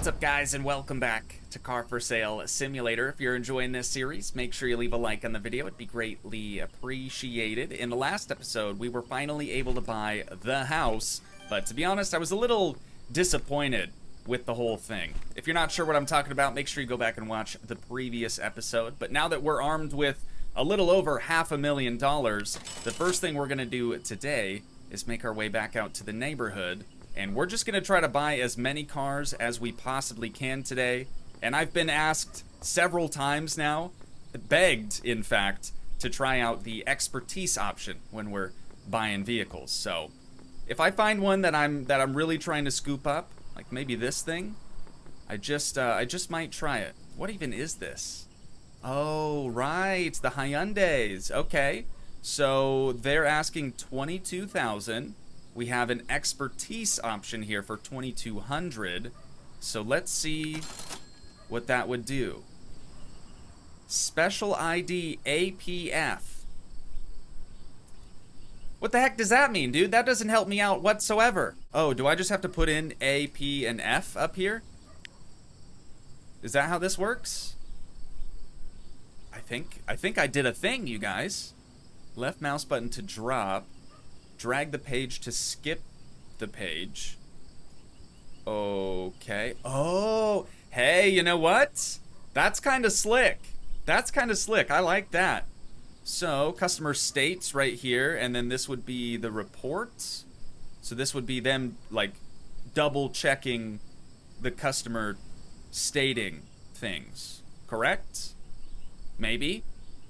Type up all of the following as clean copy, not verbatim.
What's up, guys, and welcome back to Car for Sale Simulator. If you're enjoying this series, make sure you leave a like on the video. It'd be greatly appreciated. In the last episode, we were finally able to buy the house, but to be honest, I was a little disappointed with the whole thing. If you're not sure what I'm talking about, make sure you go back and watch the previous episode. But now that we're armed with a little over $500,000, the first thing we're going to do today is make our way back out to the neighborhood. And we're just going to try to buy as many cars as we possibly can today. And I've been asked several times now, begged in fact, to try out the expertise option when we're buying vehicles. So if I find one that I'm really trying to scoop up, like maybe this thing, I just might try it. What even is this? Oh, right, the Hyundais. Okay, so they're asking $22,000. We have an expertise option here for $2,200. So let's see what that would do. Special ID APF. What the heck does that mean, dude? That doesn't help me out whatsoever. Oh, do I just have to put in A, P, and F up here? Is that how this works? I think I did a thing, you guys. Left mouse button to drop. Drag the page to skip the page. Okay. Oh, hey, you know what? That's kind of slick. That's kind of slick. I like that. So, customer states right here, and then this would be the report. So this would be them, like, double checking the customer stating things. Correct? Maybe.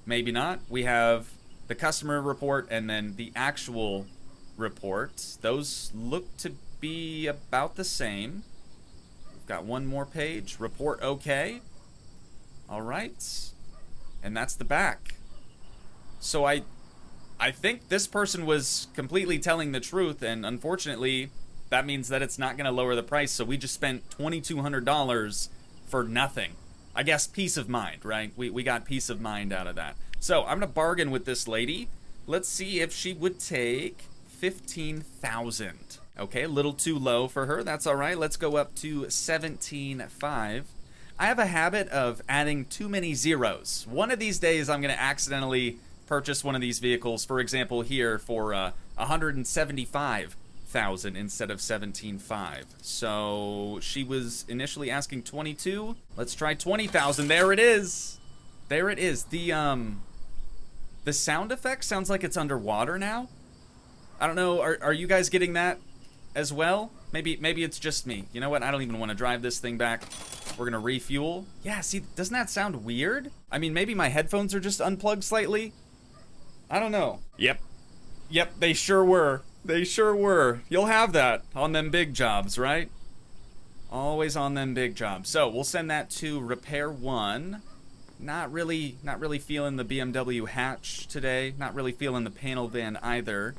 Maybe not. We have the customer report and then the actual reports. Those look to be about the same. We've got one more page. Report okay. All right. And that's the back. So I think this person was completely telling the truth, and unfortunately that means that it's not going to lower the price, so we just spent $2,200 for nothing. I guess peace of mind, right? We got peace of mind out of that. So I'm going to bargain with this lady. Let's see if she would take 15,000. Okay, a little too low for her. That's all right. Let's go up to 17,500. I have a habit of adding too many zeros. One of these days, I'm going to accidentally purchase one of these vehicles. For example, here for 175,000 instead of 17,500. So she was initially asking 22. Let's try 20,000. There it is. There it is. The sound effect sounds like it's underwater now. I don't know, are you guys getting that as well? Maybe it's just me. You know what? I don't even want to drive this thing back. We're gonna refuel. Yeah, see, doesn't that sound weird? I mean, maybe my headphones are just unplugged slightly. I don't know. Yep, they sure were. They sure were. You'll have that on them big jobs, right? Always on them big jobs. So we'll send that to repair 1. Not really feeling the BMW hatch today. Not really feeling the panel van either.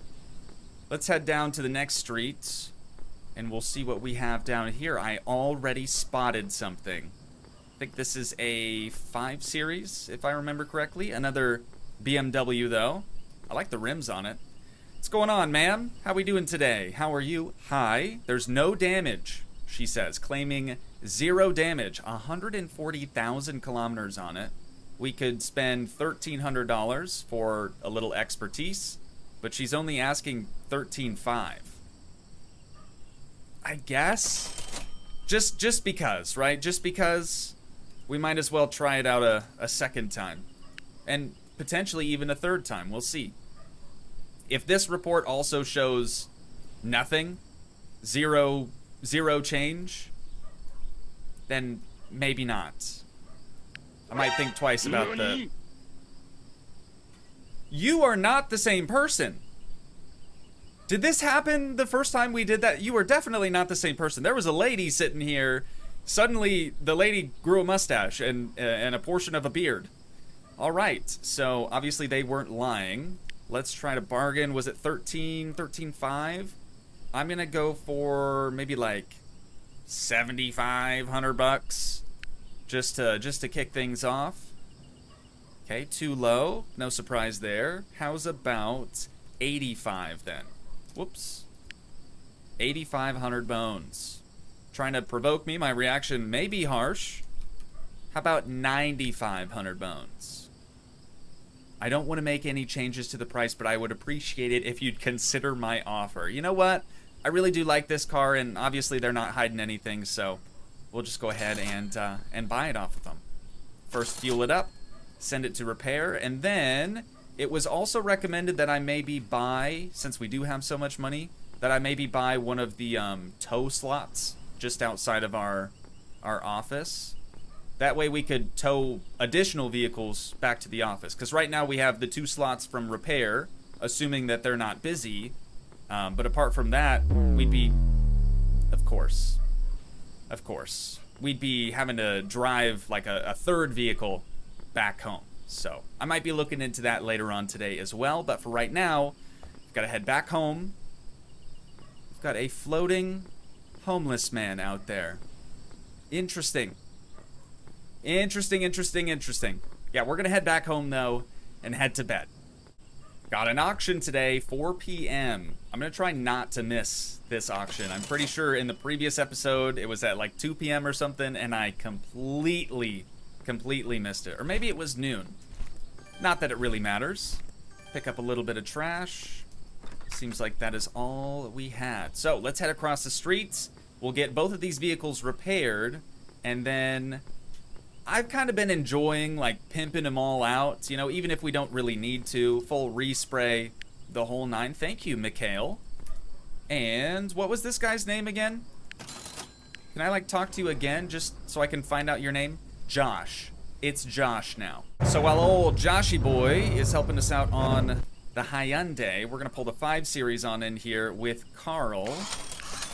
Let's head down to the next street, and we'll see what we have down here. I already spotted something. I think this is a 5 Series, if I remember correctly. Another BMW, though. I like the rims on it. What's going on, ma'am? How we doing today? How are you? Hi. There's no damage, she says, claiming 0 damage. 140,000 kilometers on it. We could spend $1,300 for a little expertise, but she's only asking $13,500. I guess just because, right? Just because we might as well try it out a second time, and potentially even a third time. We'll see. If this report also shows nothing, zero change, then maybe not. I might think twice about the... You are not the same person. Did this happen the first time we did that? You are definitely not the same person. There was a lady sitting here. Suddenly, the lady grew a mustache and a portion of a beard. All right, so obviously they weren't lying. Let's try to bargain. Was it 13,500? I'm gonna go for maybe like 7,500 bucks, just to kick things off. Okay, too low. No surprise there. How's about 85 then? Whoops. 8,500 bones. trying to provoke me. My reaction may be harsh. How about 9,500 bones? I don't want to make any changes to the price, but I would appreciate it if you'd consider my offer. You know what? I really do like this car, and obviously they're not hiding anything, so we'll just go ahead and buy it off of them. First, fuel it up, send it to repair, and then it was also recommended that I maybe buy, since we do have so much money, that I maybe buy one of the tow slots just outside of our office. That way we could tow additional vehicles back to the office. Because right now we have the 2 slots from repair, assuming that they're not busy. But apart from that, we'd be, of course, we'd be having to drive like a third vehicle back home. So I might be looking into that later on today as well. But for right now, we've got to head back home. We've got a floating homeless man out there. Interesting. Interesting. Yeah, we're going to head back home, though, and head to bed. Got an auction today, 4 p.m. I'm going to try not to miss this auction. I'm pretty sure in the previous episode, it was at like 2 p.m. or something, and I completely missed it. Or maybe it was noon. Not that it really matters. Pick up a little bit of trash. Seems like that is all we had. So, let's head across the streets. We'll get both of these vehicles repaired, and then I've kind of been enjoying, like, pimping them all out, you know, even if we don't really need to. Full respray, the whole 9. Thank you, Mikhail. And what was this guy's name again? Can I, like, talk to you again just so I can find out your name? Josh. It's Josh now. So while old Joshy boy is helping us out on the Hyundai, we're going to pull the 5 Series on in here with Carl.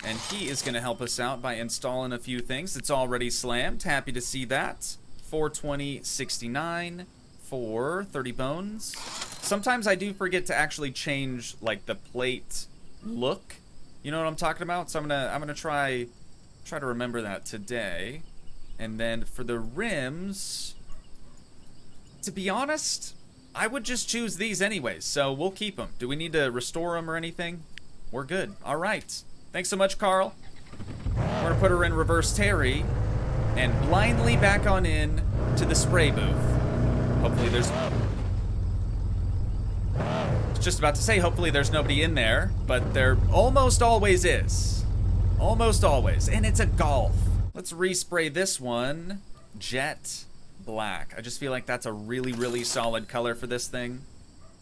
And he is going to help us out by installing a few things. It's already slammed. Happy to see that. 420.69 for 30 bones. Sometimes I do forget to actually change like the plate look. You know what I'm talking about? So I'm gonna try to remember that today. And then for the rims, to be honest, I would just choose these anyways. So we'll keep them. Do we need to restore them or anything? We're good. All right. Thanks so much, Carl. We're gonna put her in reverse Terry and blindly back on in to the spray booth. Hopefully there's... I was just about to say, hopefully there's nobody in there, but there almost always is. Almost always. And it's a Golf. Let's respray this one jet black. I just feel like that's a really solid color for this thing.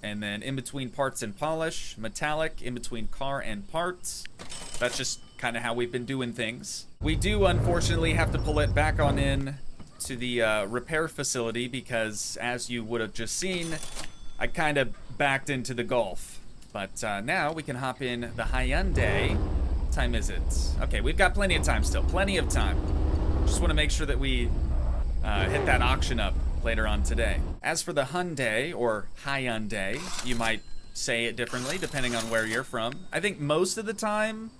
And then in between parts and polish, metallic, in between car and parts. That's just kind of how we've been doing things. We do, unfortunately, have to pull it back on in to the repair facility because, as you would have just seen, I kind of backed into the Golf. But now we can hop in the Hyundai. What time is it? Okay, we've got plenty of time still. Plenty of time. Just want to make sure that we hit that auction up later on today. As for the Hyundai, or Hyundai, you might say it differently depending on where you're from. I think most of the time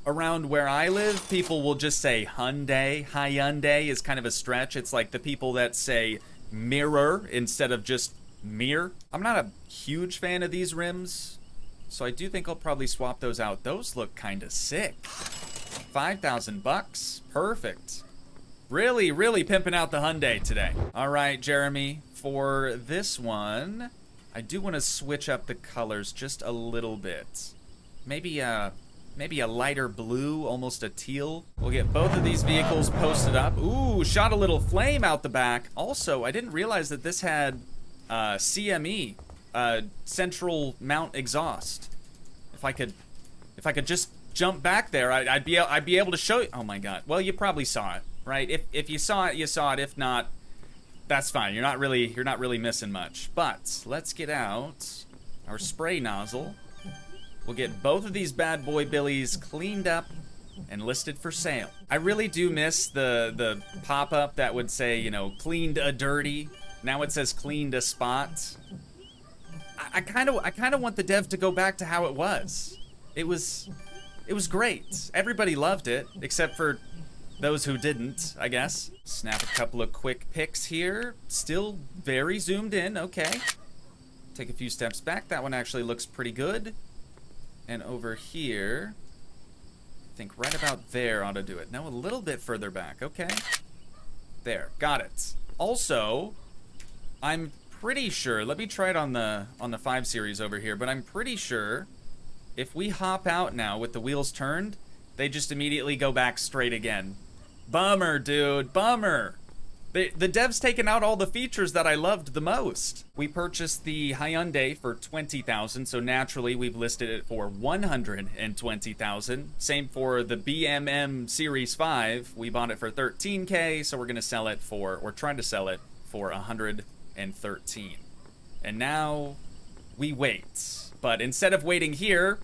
around where I live, people will just say Hyundai. Hyundai is kind of a stretch. It's like the people that say mirror instead of just mirror. I'm not a huge fan of these rims, so I do think I'll probably swap those out. Those look kind of sick. 5,000 bucks. Perfect. Really pimping out the Hyundai today. All right, Jeremy, for this one, I do want to switch up the colors just a little bit. Maybe a lighter blue, almost a teal. We'll get both of these vehicles posted up. Ooh, shot a little flame out the back. Also, I didn't realize that this had CME, central mount exhaust. If I could just jump back there, I'd be able to show you. Oh my God. Well, you probably saw it. Right? If you saw it, you saw it. If not, that's fine. You're not really missing much. But let's get out our spray nozzle. We'll get both of these bad boy billies cleaned up and listed for sale. I really do miss the pop-up that would say, you know, cleaned a dirty. Now it says cleaned a spot. I kind of want the dev to go back to how it was. It was great. Everybody loved it, except for those who didn't, I guess. Snap a couple of quick pics here. Still very zoomed in, okay. Take a few steps back. That one actually looks pretty good. And over here, think right about there ought to do it. No, a little bit further back. Okay. There. Got it. Also, I'm pretty sure, let me try it on the 5 series over here, but I'm pretty sure if we hop out now with the wheels turned, they just immediately go back straight again. Bummer, dude. Bummer. The dev's taken out all the features that I loved the most. We purchased the Hyundai for $20,000, so naturally we've listed it for $120,000. Same for the BMM Series 5. We bought it for $13K, so we're gonna sell it for, or trying to sell it for $113. And now we wait. But instead of waiting here,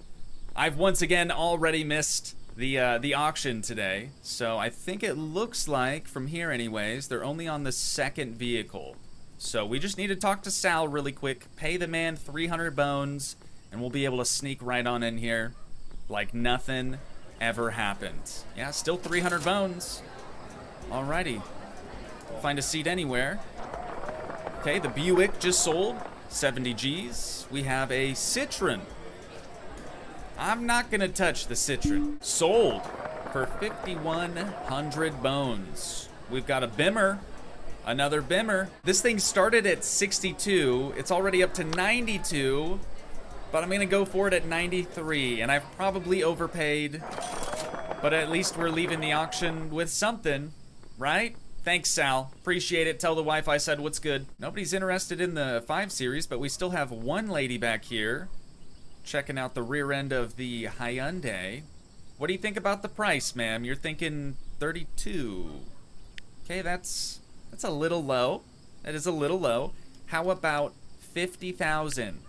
I've once again already missed the auction today. So I think it looks like, from here anyways, they're only on the second vehicle. So we just need to talk to Sal really quick, pay the man 300 bones, and we'll be able to sneak right on in here like nothing ever happened. Yeah, still 300 bones. Alrighty. Find a seat anywhere. Okay, the Buick just sold, 70 G's. We have a Citroen. I'm not gonna touch the Citroen. Sold for 5,100 bones. We've got a Bimmer, another Bimmer. This thing started at 62. It's already up to 92, but I'm gonna go for it at 93, and I've probably overpaid, but at least we're leaving the auction with something, right? Thanks, Sal. Appreciate it. Tell the wife I said what's good. Nobody's interested in the 5 series, but we still have one lady back here checking out the rear end of the Hyundai. What do you think about the price, ma'am? You're thinking 32. Okay, that's a little low. That is a little low. How about 50,000?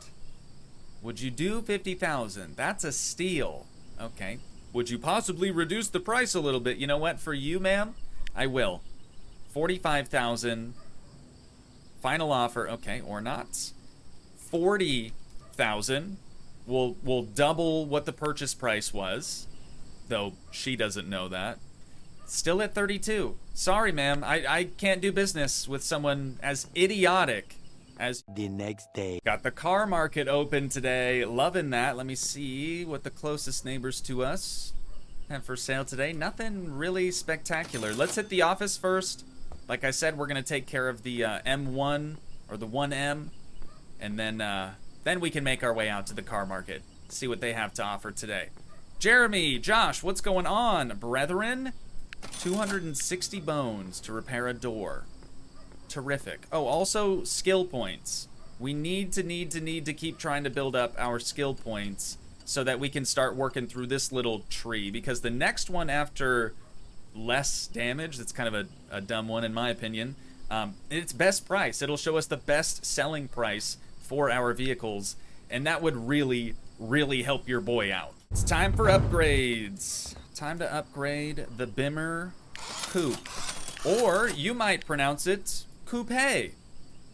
Would you do 50,000? That's a steal. Okay. Would you possibly reduce the price a little bit? You know what? For you, ma'am, I will. 45,000. Final offer. Okay, or not. 40,000. We'll double what the purchase price was, though she doesn't know that. Still at 32. Sorry, ma'am. I can't do business with someone as idiotic as the next day. Got the car market open today. Loving that. Let me see what the closest neighbors to us have for sale today. Nothing really spectacular. Let's hit the office first. Like I said, we're going to take care of the M1 or the 1M, and then we can make our way out to the car market, see what they have to offer today. Jeremy, Josh, what's going on, brethren? 260 bones to repair a door. Terrific. Oh, also skill points. We need to keep trying to build up our skill points so that we can start working through this little tree, because the next one after less damage, that's kind of a dumb one in my opinion, it's best price. It'll show us the best selling price for our vehicles, and that would really, really help your boy out. It's time for upgrades. Time to upgrade the Bimmer Coupe. Or you might pronounce it Coupe.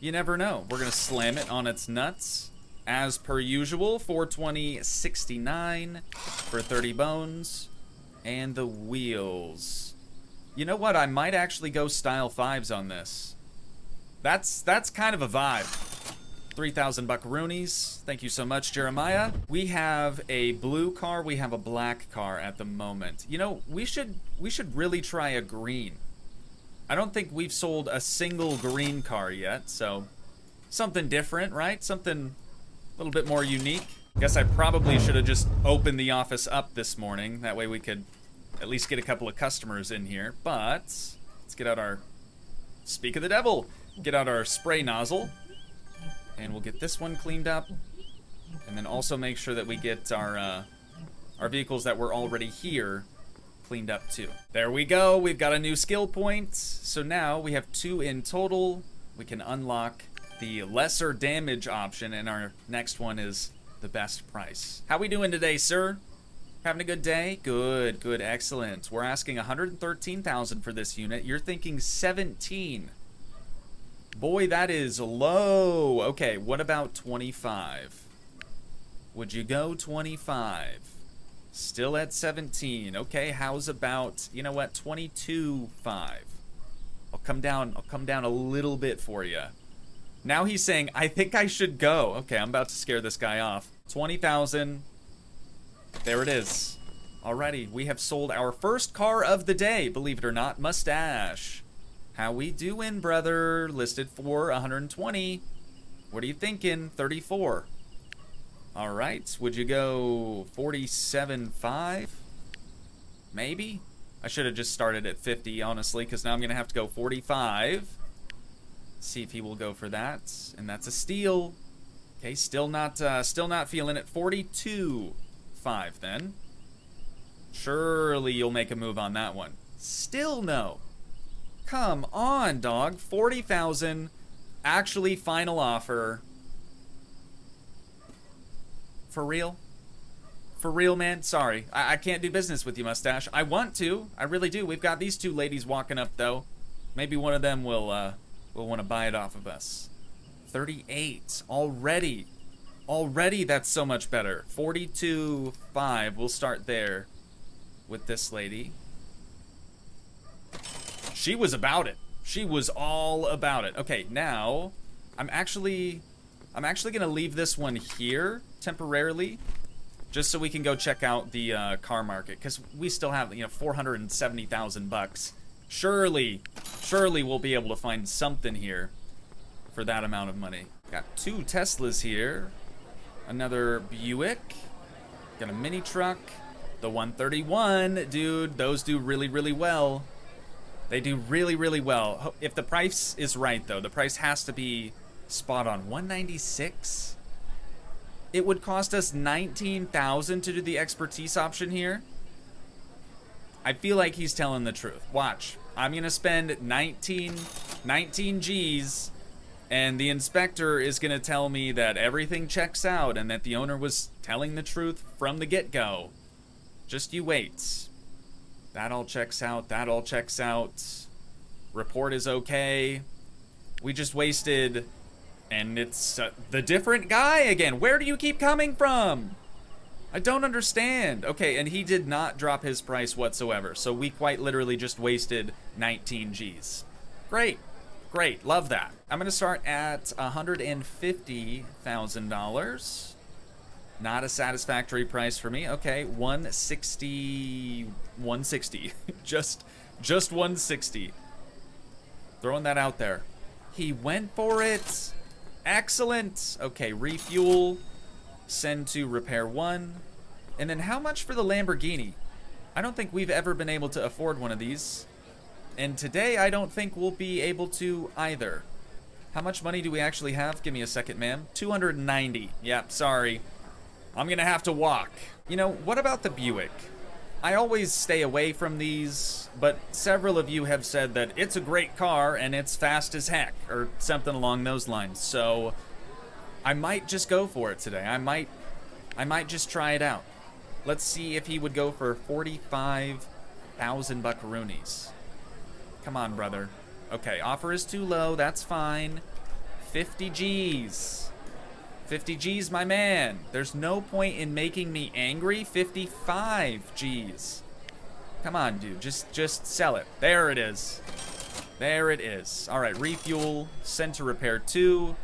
You never know. We're gonna slam it on its nuts. As per usual, 420.69 for 30 bones. And the wheels. You know what? I might actually go style 5s on this. That's kind of a vibe. 3,000 buckaroonies. Thank you so much, Jeremiah. We have a blue car. We have a black car at the moment. You know, we should really try a green. I don't think we've sold a single green car yet, so something different, right? Something a little bit more unique. Guess I probably should have just opened the office up this morning. That way we could at least get a couple of customers in here. But let's get out our, speak of the devil, get out our spray nozzle. And we'll get this one cleaned up, and then also make sure that we get our vehicles that were already here cleaned up too. There we go. We've got a new skill point. So now we have 2 in total. We can unlock the lesser damage option, and our next one is the best price. How we doing today, sir? Having a good day? Good, good, excellent. We're asking 113,000 for this unit. You're thinking 17. Boy, that is low. Okay, what about 25? Would you go 25? Still at 17. Okay, how's about, you know what, 22.5? I'll come down a little bit for you. Now he's saying, I think I should go. Okay, I'm about to scare this guy off. 20,000. There it is. Alrighty, we have sold our first car of the day, believe it or not, Mustache. How we doing, brother? Listed for 120. What are you thinking? 34. Alright, would you go 47.5? Maybe? I should have just started at 50, honestly, because now I'm going to have to go 45. See if he will go for that. And that's a steal. Okay, still not feeling it. 42.5 then. Surely you'll make a move on that one. Still no. Come on, dog. 40,000. Actually, final offer. For real? For real, man? Sorry. I can't do business with you, Mustache. I want to. I really do. We've got these two ladies walking up, though. Maybe one of them will want to buy it off of us. 38. Already. Already, that's so much better. 42.5. We'll start there with this lady. She was about it. She was all about it. Okay, now I'm actually gonna leave this one here temporarily, just so we can go check out the car market, because we still have 470,000 bucks. Surely we'll be able to find something here for that amount of money. Got two Teslas here, another Buick, got a mini truck. The 131, dude, those do really, really well. They do really, really well. If the price is right, though, the price has to be spot on. 196? It would cost us 19,000 to do the expertise option here. I feel like he's telling the truth. Watch. I'm going to spend 19 G's, and the inspector is going to tell me that everything checks out and that the owner was telling the truth from the get-go. Just you wait. That all checks out. That all checks out. Report is okay. We just wasted... And it's the different guy again. Where do you keep coming from? I don't understand. Okay, and he did not drop his price whatsoever. So we quite literally just wasted 19 G's. Great. Great. Love that. I'm going to start at $150,000. Not a satisfactory price for me. Okay, 160. just 160. Throwing that out there. He went for it. Excellent. Okay, refuel. Send to repair 1. And then how much for the Lamborghini? I don't think we've ever been able to afford one of these. And today I don't think we'll be able to either. How much money do we actually have? Give me a second, ma'am. 290. Yep, sorry. I'm gonna have to walk. You know, what about the Buick? I always stay away from these, but several of you have said that it's a great car and it's fast as heck, or something along those lines. So I might just go for it today. I might just try it out. Let's see if he would go for 45,000 buckaroonies. Come on, brother. Okay, offer is too low. That's fine. 50 G's. 50 G's, my man. There's no point in making me angry. 55 G's. Come on, dude. Just sell it. There it is. There it is. All right, refuel. Send to repair 2.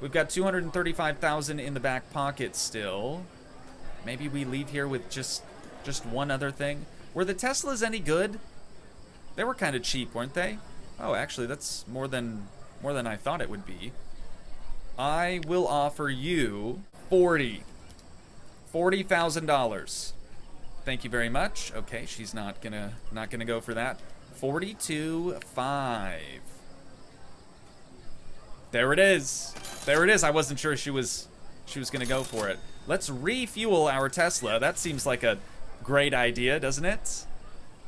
We've got 235,000 in the back pocket still. Maybe we leave here with just one other thing. Were the Teslas any good? They were kind of cheap, weren't they? Oh, actually, that's more than I thought it would be. I will offer you $40,000. Thank you very much. Okay, she's not gonna go for that. 42.5. There it is. There it is. I wasn't sure she was gonna go for it. Let's refuel our Tesla. That seems like a great idea, doesn't it?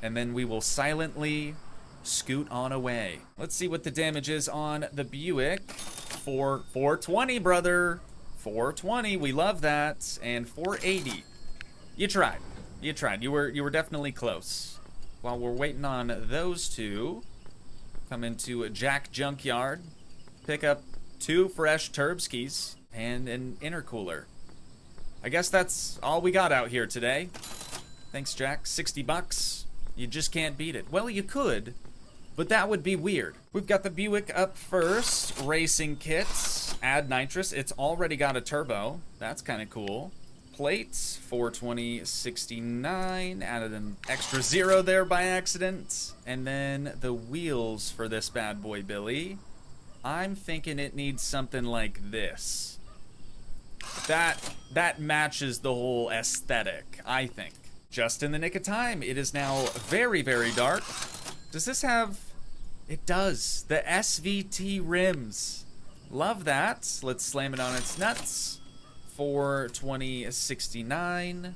And then we will silently scoot on away. Let's see what the damage is on the Buick. 420, brother. 420. We love that. And 480. You tried. You tried. You were definitely close. While we're waiting on those two, come into Jack Junkyard, pick up 2 fresh Turbskis and an intercooler. I guess that's all we got out here today. Thanks, Jack. 60 bucks. You just can't beat it. Well, you could, but that would be weird. We've got the Buick up first. Racing kits. Add nitrous. It's already got a turbo. That's kind of cool. plates, 420.69. Added an extra 0 there by accident. And then the wheels for this bad boy, Billy. I'm thinking it needs something like this. That matches the whole aesthetic, I think. Just in the nick of time. It is now very, very dark. Does this have... It does. The SVT rims. Love that. Let's slam it on its nuts. 420.69.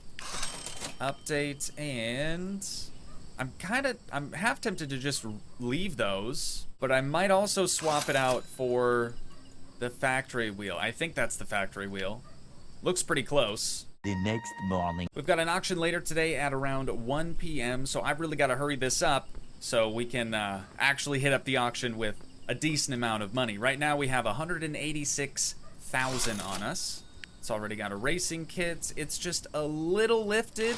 Update, and I'm half tempted to just leave those, but I might also swap it out for the factory wheel. I think that's the factory wheel. Looks pretty close. The next morning. We've got an auction later today at around 1 p.m., so I've really got to hurry this up so we can actually hit up the auction with a decent amount of money. Right now we have 186,000 on us. It's already got a racing kit. It's just a little lifted,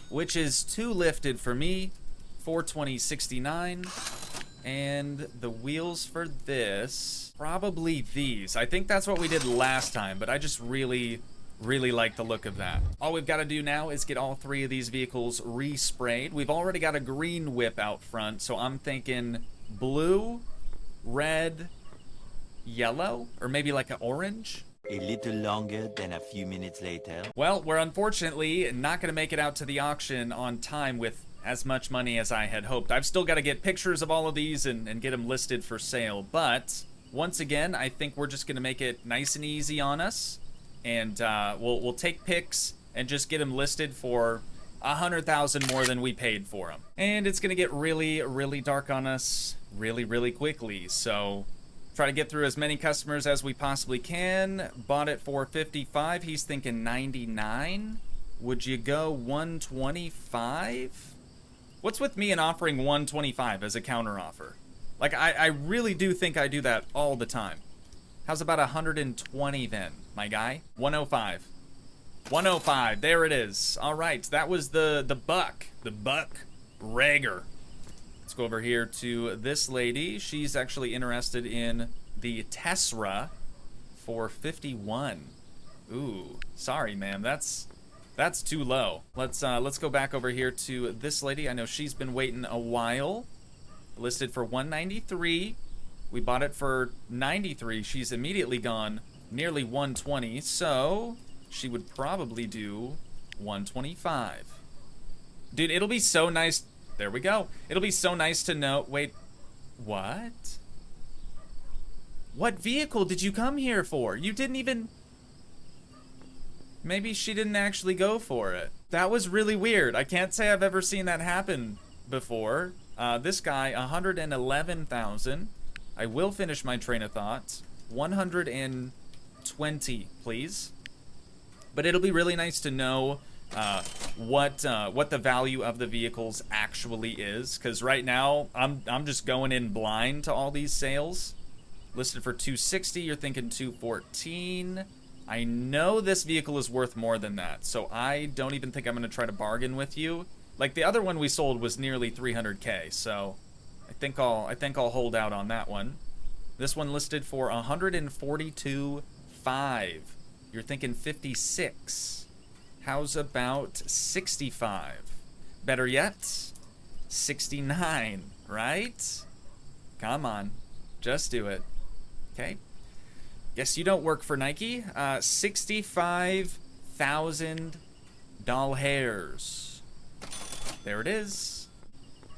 which is too lifted for me. 420.69. And the wheels for this, probably these. I think that's what we did last time, but I just really like the look of that. All we've got to do now is get all 3 of these vehicles resprayed. We've already got a green whip out front, so I'm thinking blue, red, yellow, or maybe like an orange. A little longer than a few minutes later. Well, we're unfortunately not going to make it out to the auction on time with as much money as I had hoped. I've still got to get pictures of all of these and get them listed for sale, but once again, I think we're just going to make it nice and easy on us. And we'll take pics and just get them listed for 100,000 more than we paid for them. And it's gonna get really dark on us really quickly. So try to get through as many customers as we possibly can. Bought it for 55. He's thinking 99. Would you go 125? What's with me and offering 125 as a counter offer? Like I really do think I do that all the time. How's about 120 then, my guy? 105. 105, there it is. All right, that was the buck Rager. Let's go over here to this lady. She's actually interested in the Tesla for 51. Ooh, sorry, ma'am, that's too low. Let's go back over here to this lady. I know she's been waiting a while. Listed for 193. We bought it for 93. She's immediately gone nearly 120, so she would probably do 125. Dude, it'll be so nice. There we go. It'll be so nice to know. Wait, what? What vehicle did you come here for? You didn't even... Maybe she didn't actually go for it. That was really weird. I can't say I've ever seen that happen before. This guy, 111,000. I will finish my train of thought. 120, please. But it'll be really nice to know what the value of the vehicles actually is, because right now I'm just going in blind to all these sales. Listed for 260, you're thinking 214. I know this vehicle is worth more than that, so I don't even think I'm going to try to bargain with you. Like the other one we sold was nearly 300K, so I think I'll hold out on that one. This one listed for 142.5. You're thinking 56. How's about 65? Better yet, 69, right? Come on, just do it. Okay. Guess you don't work for Nike. $65,000. There it is.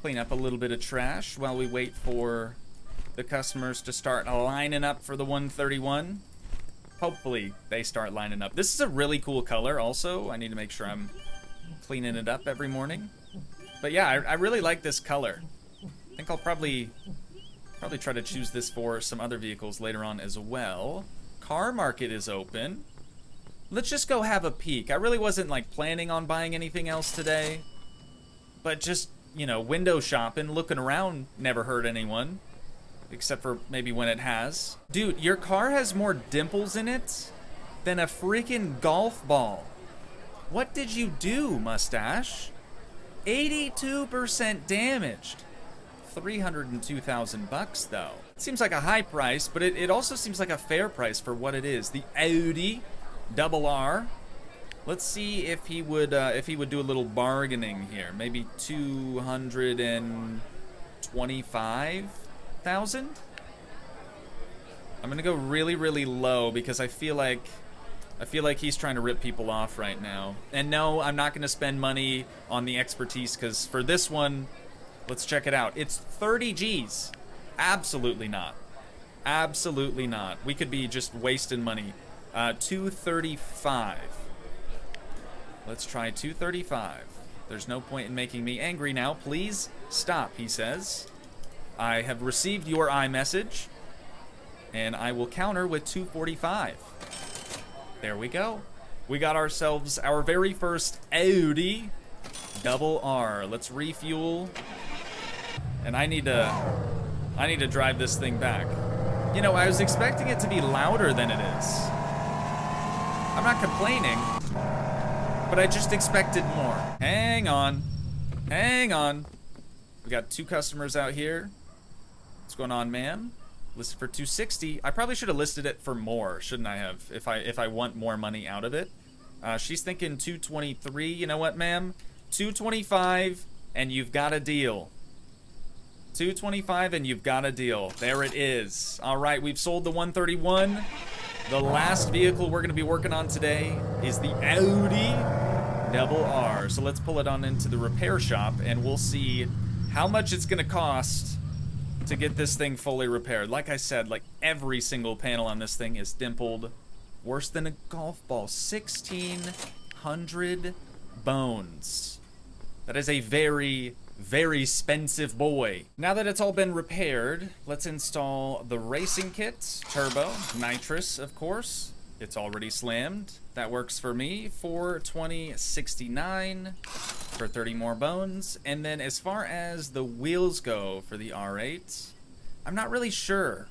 Clean up a little bit of trash while we wait for the customers to start lining up for the 131. Hopefully they start lining up. This is a really cool color also. I need to make sure I'm cleaning it up every morning. But yeah, I really like this color. I think I'll probably try to choose this for some other vehicles later on as well. Car market is open. Let's just go have a peek. I really wasn't like planning on buying anything else today, but just, you know, window shopping, looking around never hurt anyone. Except for maybe when it has. Dude, your car has more dimples in it than a freaking golf ball. What did you do, mustache? 82% damaged. 302,000 bucks though. It seems like a high price, but it also seems like a fair price for what it is. The Audi Double R. Let's see if he would do a little bargaining here. Maybe 225,000. I'm gonna go really, really low because I feel like he's trying to rip people off right now. And no, I'm not gonna spend money on the expertise because for this one, let's check it out. It's 30 G's. Absolutely not. Absolutely not. We could be just wasting money. 235. Let's try 235. There's no point in making me angry now. Please stop, he says. I have received your iMessage, and I will counter with 245. There we go. We got ourselves our very first Audi double R. Let's refuel. And I need to drive this thing back. You know, I was expecting it to be louder than it is. I'm not complaining, but I just expected more. Hang on. Hang on. We got 2 customers out here. What's going on, ma'am? Listed for 260. I probably should have listed it for more, shouldn't I have? If I want more money out of it. She's thinking 223. You know what, ma'am? 225, and you've got a deal. 225, and you've got a deal. There it is. All right, we've sold the 131. The last vehicle we're going to be working on today is the Audi double R. So let's pull it on into the repair shop, and we'll see how much it's going to cost to get this thing fully repaired. Like I said, like every single panel on this thing is dimpled. Worse than a golf ball. 1,600 bones. That is a very, very expensive boy. Now that it's all been repaired, let's install the racing kit, turbo, nitrous, of course. It's already slammed. That works for me. 420.69 for 30 more bones. And then as far as the wheels go for the R8, I'm not really sure.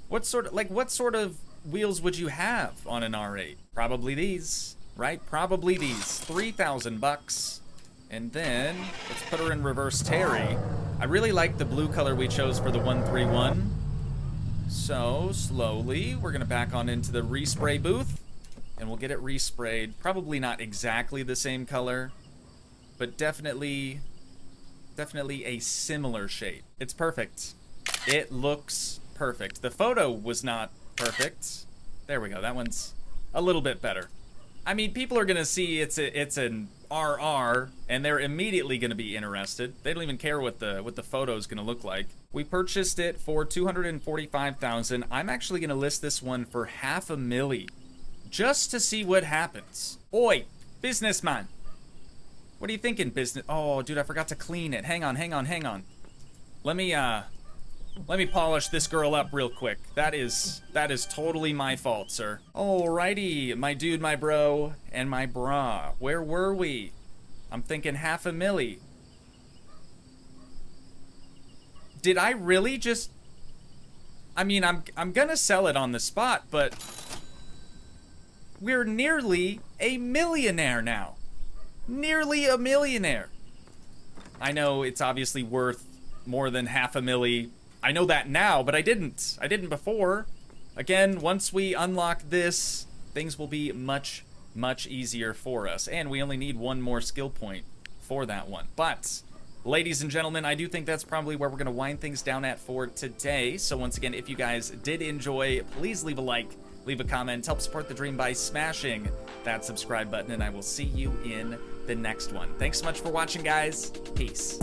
What sort of wheels would you have on an R8? Probably these, right? Probably these. 3,000 bucks. And then let's put her in reverse Terry. I really like the blue color we chose for the 131. So slowly, we're gonna back on into the respray booth, and we'll get it resprayed. Probably not exactly the same color, but definitely a similar shade. It's perfect. It looks perfect. The photo was not perfect. There we go. That one's a little bit better. I mean, people are gonna see it's an RR, and they're immediately gonna be interested. They don't even care what the photo's gonna look like. We purchased it for $245,000. I'm actually gonna list this one for $500,000, just to see what happens. Oi, businessman. What are you thinking, business? Oh, dude, I forgot to clean it. Hang on. Let me polish this girl up real quick. That is totally my fault, sir. Alrighty, my dude, my bro, and my bra. Where were we? I'm thinking $500,000. Did I really just... I mean, I'm gonna sell it on the spot, but... we're nearly a millionaire now. Nearly a millionaire. I know it's obviously worth more than $500,000. I know that now, but I didn't. I didn't before. Again, once we unlock this, things will be much, much easier for us. And we only need one more skill point for that one. But, ladies and gentlemen, I do think that's probably where we're going to wind things down at for today. So once again, if you guys did enjoy, please leave a like, leave a comment, help support the dream by smashing that subscribe button, and I will see you in the next one. Thanks so much for watching, guys. Peace.